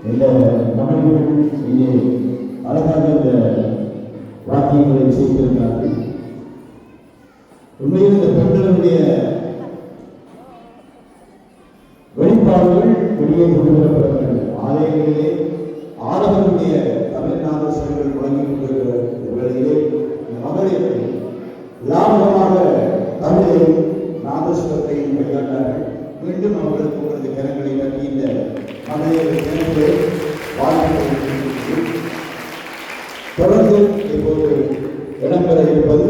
இந்த தமிழர்கள் இங்கே அழகாக இந்த வாக்கியங்களை செய்திருக்கிறார்கள். உண்மையில் இந்த பெண்களுடைய வெளிப்பாடுகள் வெளியே கொண்டு வரப்படுகின்றன. ஆலயங்களிலே ஆடவர்களுடைய தமிழ்நாடு சிலைகள் முழங்கி கொண்டிருக்கிற வேளையிலே மகளிர் லாபகமாக தமிழையும் நாதஸ்வரத்தையும் கையாண்டார்கள். மீண்டும் அவர்களுக்கு உங்களது கரங்களை தட்டி இந்த மகளிர் தினங்களை வாழ்க்கை தொடர்ந்து இப்போது இடம்பெற இருப்பது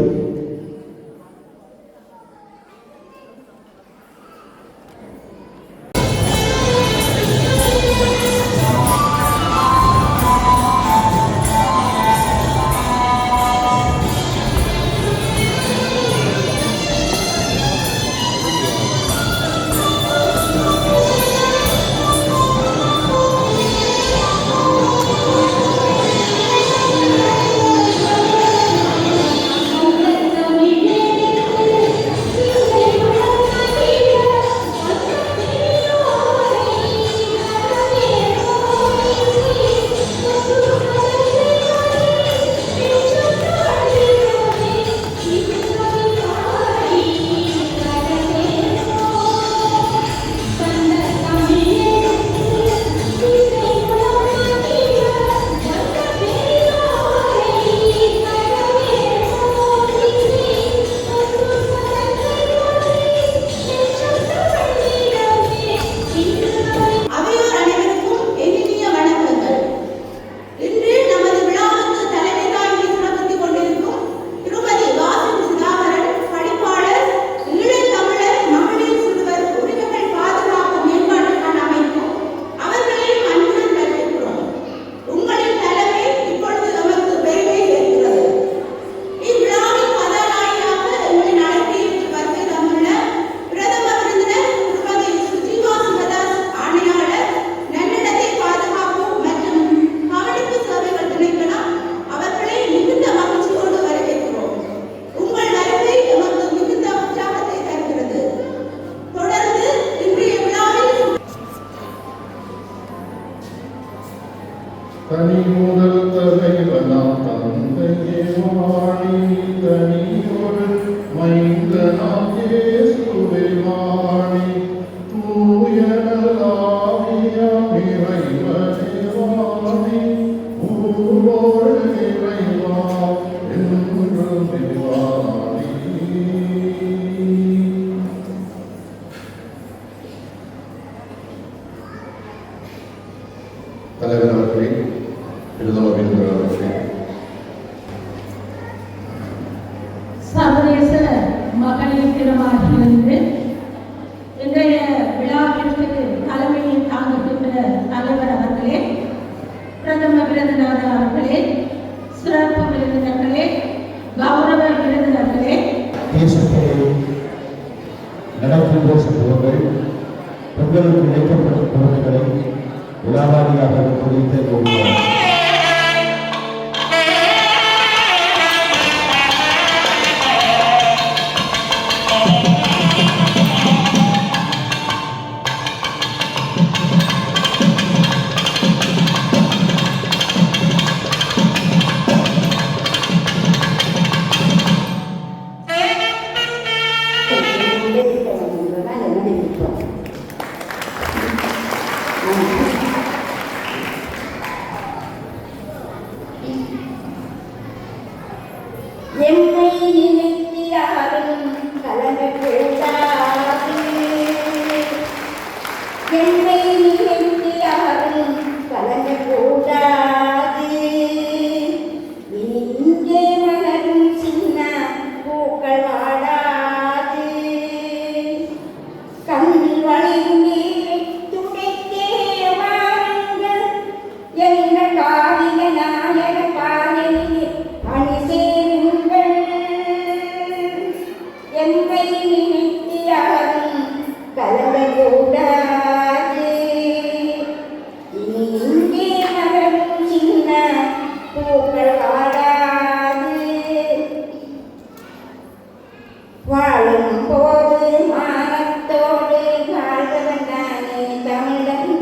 தனி முதல் தலைவனாம் தந்தையே வாழி தனி ஒரு மைந்தனாம் இயேசுவே வாழி தூயனலாவியாம் இறைவனே வாழி ஊரோடு இறைவா என்றுமே வாழி. தலைவர் அவர்களே, சர்வதேச மகளிர் தினமாகியிருந்து இன்றைய விழாவிற்கு தலைமையை தாங்குகின்ற தலைவர் அவர்களே, பிரதம விருந்தினர் அவர்களே, சிறப்பு விருந்தினர்களே, கௌரவ விருந்தினர்களே, நடக்கின்ற சம்பவங்கள் பெண்களுக்கு இணைக்கப்பட்ட பொருட்களை விழாவாரியாக குறித்த என்னை நினைத்து யாரும் கலங்கக்கூடாது, என்னை நினைத்து யாரும் கலங்கக்கூடாது. இனி இங்கே மலரும் சின்ன பூக்கள் வாடாது, கண்ணில் வழியும் நீரை துடைத்தே வாருங்கள் எங்கள் காவிய நாயக பாதையில் அணி சேருங்கள். என்னை நினைத்து யாரும் கலங்கக்கூடாது, இனி இங்கே மலரும் சின்ன பூக்கள் வாடாது. வாழும் போது மானத்தோடு வாழ்ந்தவன் நானே தமிழன்.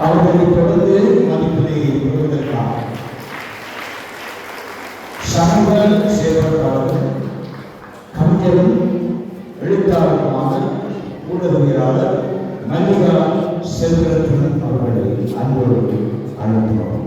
அவர்களை தொடர்ந்து மதிப்பினை பெறுவதற்காக சமூக சேவகர் அவர்கள் கவிஞரும் எழுத்தாளருமான ஊடகவியலாளர் மல்லிகா செல்வரத்னம் அவர்களை அன்போடு அழைக்கிறோம்.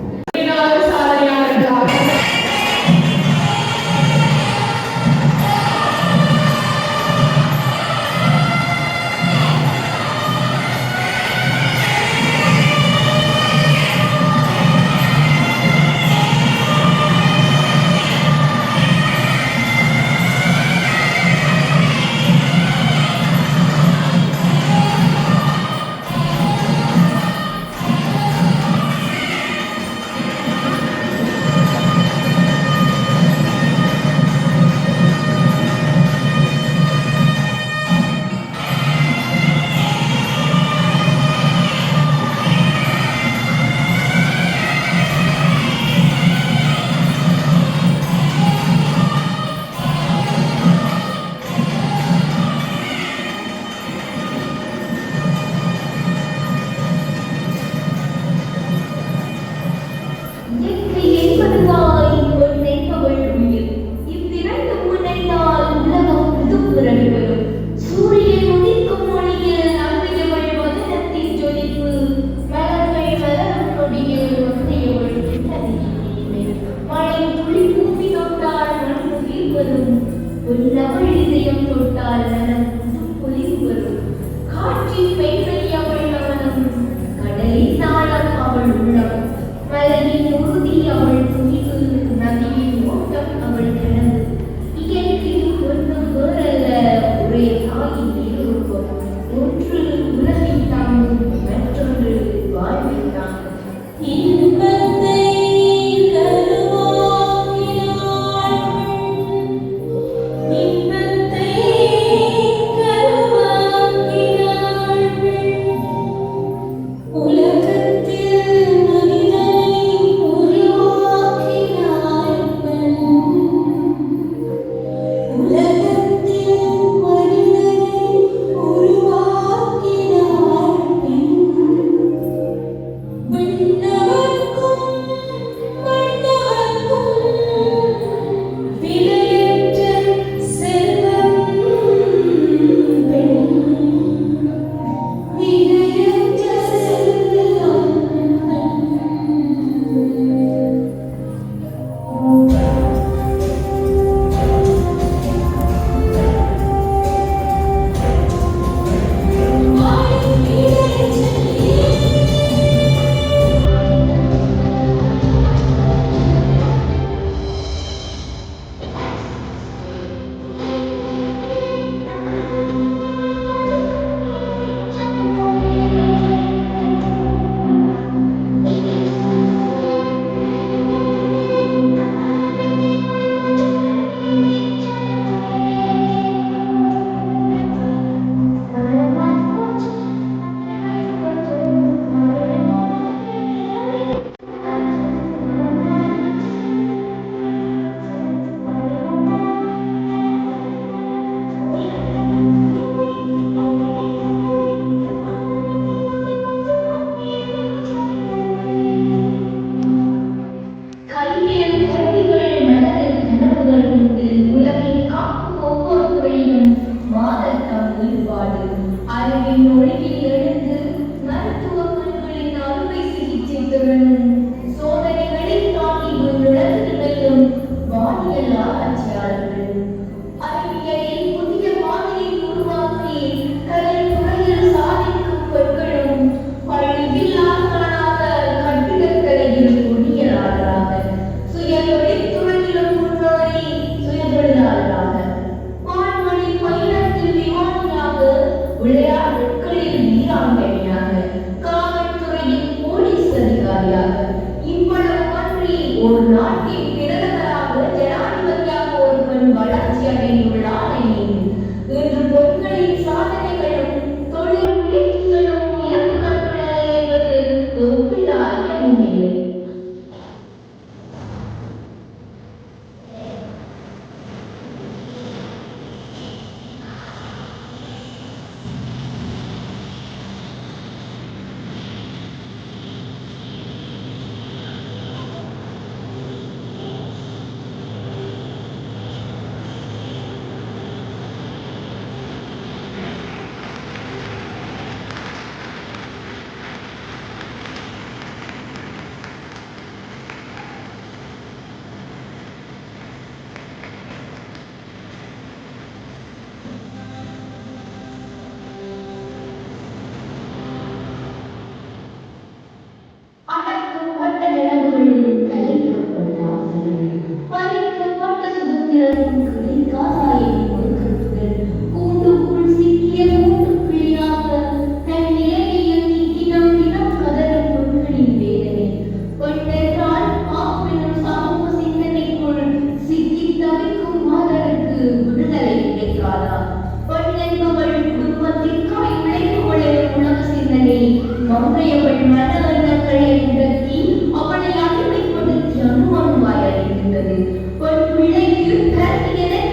அவனை அடிமைப்படுத்தி அனுமதிவாய் அளிக்கின்றது. ஒரு பிள்ளைக்கு பிறகு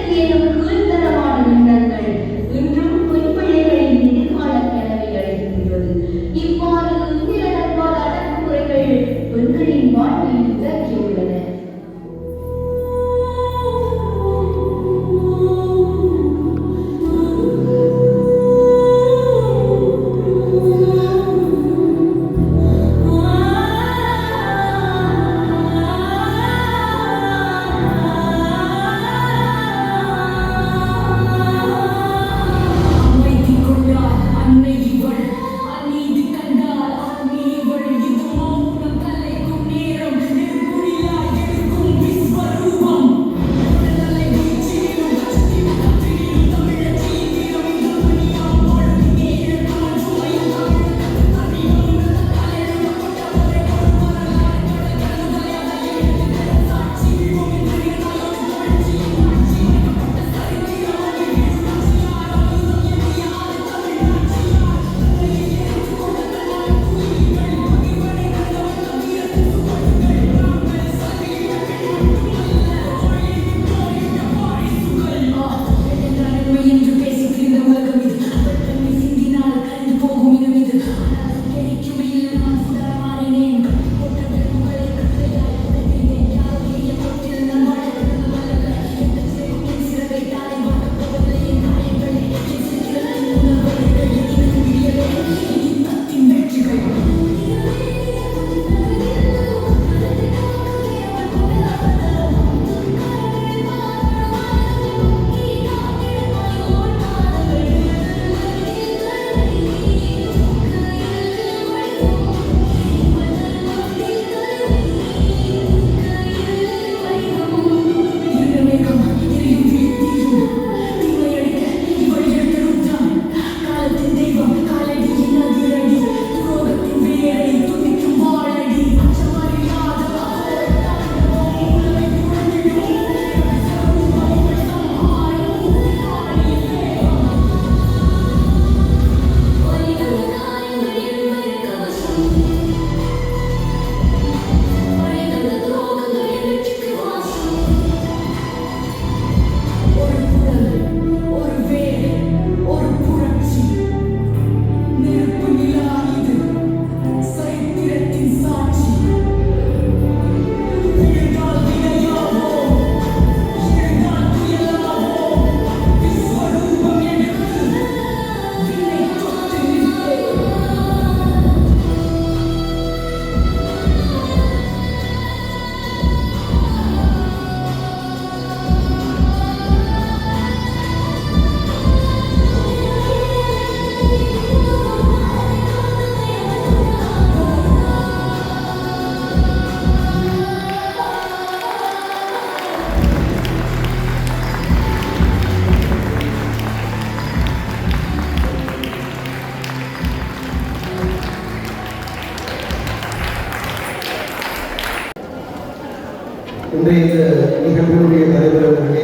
இன்றைய நிகழ்வுடைய தலைவர் அவர்களே,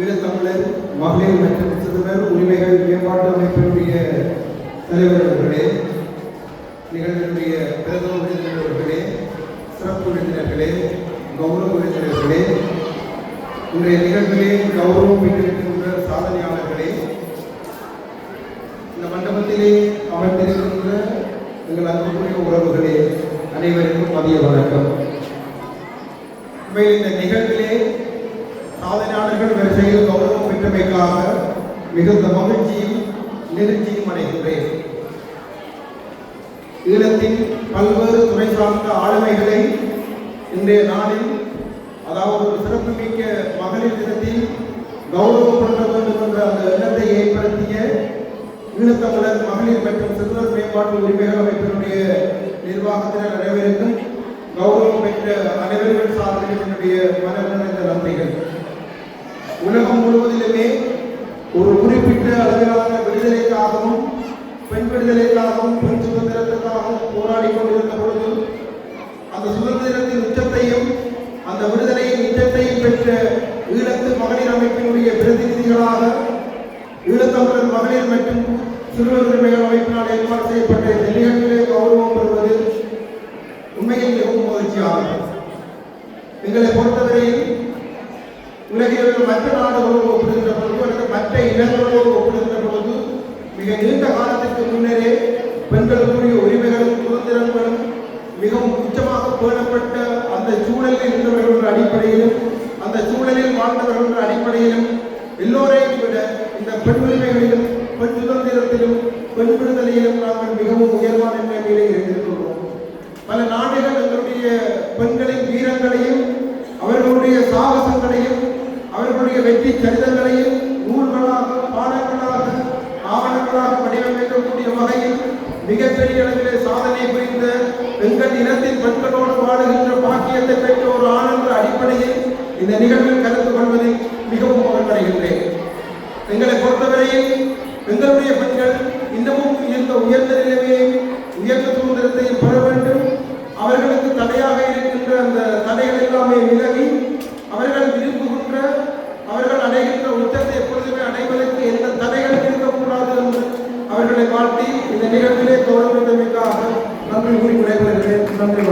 ஈழத்தமிழர் மகளிர் மற்றும் சிறுவர் உரிமைகள் மேம்பாட்டு அமைப்பினுடைய தலைவர் அவர்களே, நிகழ்வினுடைய பிரதம விருந்தினர் அவர்களே, சிறப்பு விருந்தினர்களே, கௌரவ விருந்தினர்களே, இன்றைய நிகழ்விலே கௌரவம் பெற்றிருக்கின்ற சாதனையாளர்களே, இந்த மண்டபத்திலே அமர்ந்திருக்கின்ற எங்கள் அன்புக்குரிய உறவுகளே, அனைவருக்கும் மதிய வணக்கம். இந்த நிகழ்விலே சாதனையாளர்கள் வரிசையில் கௌரவம் பெற்றமைக்காக மிகுந்த மகிழ்ச்சியும் நெருச்சியும் அடைகின்றேன். ஈழத்தின் பல்வேறு துறை சார்ந்த ஆளுமைகளை இன்றைய நாளில், அதாவது ஒரு சிறப்புமிக்க மகளிர் தினத்தில் கௌரவப்படுத்த வேண்டும் என்ற அந்த எண்ணத்தை ஏற்படுத்திய ஈழத்தமிழர் மகளிர் மற்றும் சிறுவர் மேம்பாட்டு உரிமைகள் அமைப்பினுடைய நிர்வாகத்தினர் அனைவருக்கும் கௌரவம் பெற்ற அனைவர்கள் சார்பில் என்னுடைய மனநிறைந்த நன்றிகள். உலகம் முழுவதிலுமே ஒரு குறிப்பிட்ட அளவிலான விடுதலைக்காகவும் பெண் விடுதலைக்காகவும் பெண் சுதந்திரத்திற்காகவும் போராடி கொண்டிருந்த பொழுது அந்த சுதந்திரத்தின் உச்சத்தையும் அந்த விடுதலையின் உச்சத்தையும் பெற்ற ஈழத்து மகளிர் அமைப்பினுடைய பிரதிநிதிகளாக ஈழத்தமிழர் மகளிர் மற்றும் சிறுவர் உரிமைகள் அமைப்பினால் ஏற்பாடு செய்யப்பட்ட இந்த நிகழ்ச்சிகளை கௌரவம் பெறுவது உண்மையில் மிகவும் மகிழ்ச்சியாகும். எங்களை பொறுத்தவரையில் உலகில் மற்ற நாடுகளோடு ஒப்பிடுகின்ற பொழுது அல்லது மற்ற இனங்களோடு ஒப்பிடுகின்ற பொழுது மிக நீண்ட காலத்திற்கு முன்னரே பெண்களுக்குரிய உரிமைகளும் சுதந்திரங்களும் மிகவும் உச்சமாக பேணப்பட்ட அந்த சூழலில் இருந்தவர்கள் அடிப்படையிலும் அந்த சூழலில் வாழ்ந்தவர்கள் அடிப்படையிலும் எல்லோரையும் விட இந்த பெண் உரிமைகளிலும் பெண் சுதந்திரத்திலும் பெண் விடுதலையிலும் நாங்கள் மிகவும் உயர்வான நிலையிலே இருந்திருக்கிறோம். பல நாடுகள் எங்களுடைய பெண்களின் வீரங்களையும் அவர்களுடைய சாகசங்களையும் அவர்களுடைய வெற்றி சரிதங்களையும் நூல்களாக பாடங்களாக ஆவணங்களாக வடிவமைக்கக்கூடிய வகையில் மிகப்பெரிய அளவிலே சாதனை புரிந்த எங்கள் இனத்தின் பெண்களோடு வாழுகின்ற பாக்கியத்தை பெற்ற ஒரு ஆனந்த அடிப்படையில் இந்த நிகழ்வில் கலந்து கொள்வதில் மிகவும் மகிழ்வடைகின்றேன். எங்களை பொறுத்தவரையில் எங்களுடைய பெண்கள் இன்னமும் உயர்ந்த நிலைமையை உயர்ந்த சுதந்திரத்தையும் பெற வேண்டும். அவர்களுக்கு தடையாக இருக்கின்ற அந்த தடைகள் எல்லாமே விலகி அவர்கள் விரும்புகின்ற அவர்கள் அடைகின்ற உச்சத்தை எப்பொழுதுமே அடைவதற்கு எந்த தடைகளும் இருக்கக்கூடாது என்று அவர்களை வாழ்த்தி இந்த நிகழ்விலே கௌரவித்தமைக்காக நன்றி கூறி விடைபெறுகிறேன். நன்றி.